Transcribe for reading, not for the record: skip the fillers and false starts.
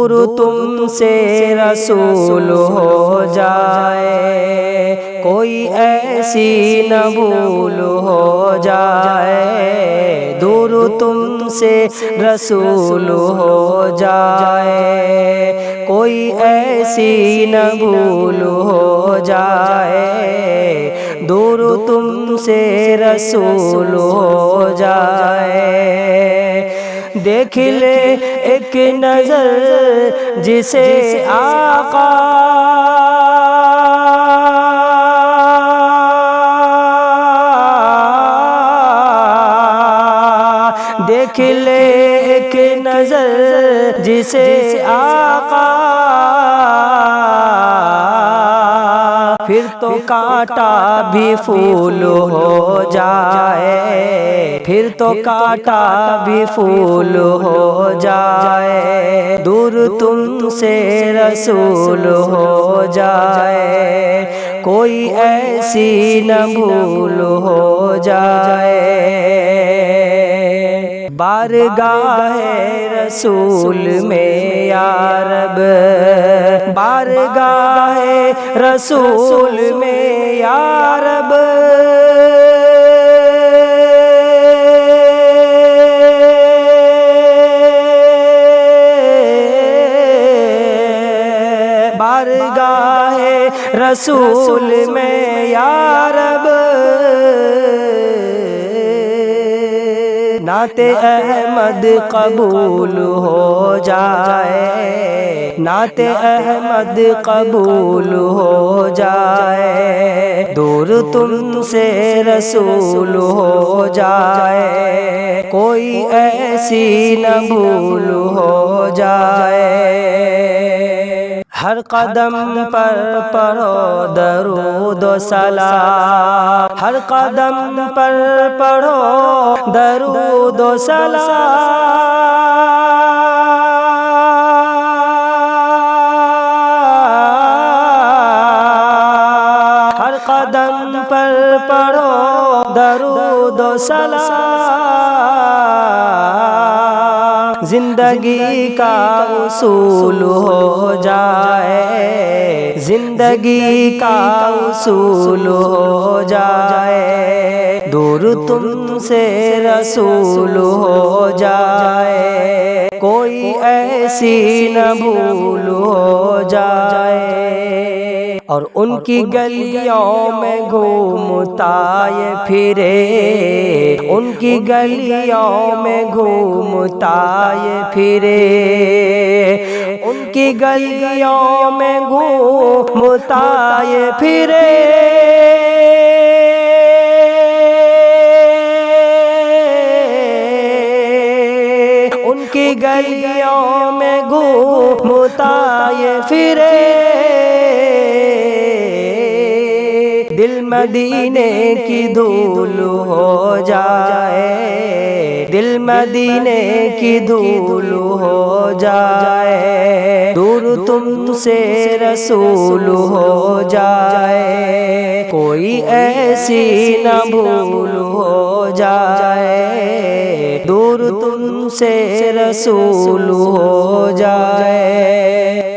دور تم سے رسول ہو جائے، کوئی ایسی نہ بھول ہو جائے، دور تم سے رسول ہو جائے، کوئی ایسی نہ بھول ہو جائے، دور تم سے رسول ہو جائے۔ دیکھ لے ایک نظر جسے آقا دیکھ لے ایک نظر جسے آقا، پھر تو کانٹا بھی پھول ہو جائے، پھر تو کانٹا بھی پھول ہو جائے، دور تم سے رسول ہو جائے، کوئی ایسی نہ بھول ہو جائے۔ بارگاہ رسول میں یا رب، بارگاہ رسول میں یا رب، بارگاہ رسول میں یا رب، نعت احمد قبول ہو جائے، نعت احمد قبول ہو جائے، دور تم سے رسول ہو جائے، کوئی ایسی نہ بھول ہو جائے۔ ہر قدم پر پڑھو درود و سلام، ہر قدم پر پڑھو درود و سلام، ہر قدم پر پڑھو درود و سلام، زندگی کا اصول ہو جائے، زندگی کا اصول ہو جائے، دور تم سے رسول ہو جائے، کوئی ایسی نہ بھول ہو جائے، اور ان کی گلیوں میں گھومتا یہ پھرے، ان کی گلیوں میں گھومتا یہ پھرے، ان کی گلیوں میں گھومتا یہ پھرے، ان کی گلیوں میں گھومتا یہ پھرے، دل مدینے کی دھول ہو جائے، دل مدینے کی دھول ہو جائے، دور تم سے رسول ہو جائے، کوئی ایسی نہ بھول ہو جائے، دور تم سے رسول ہو جائے۔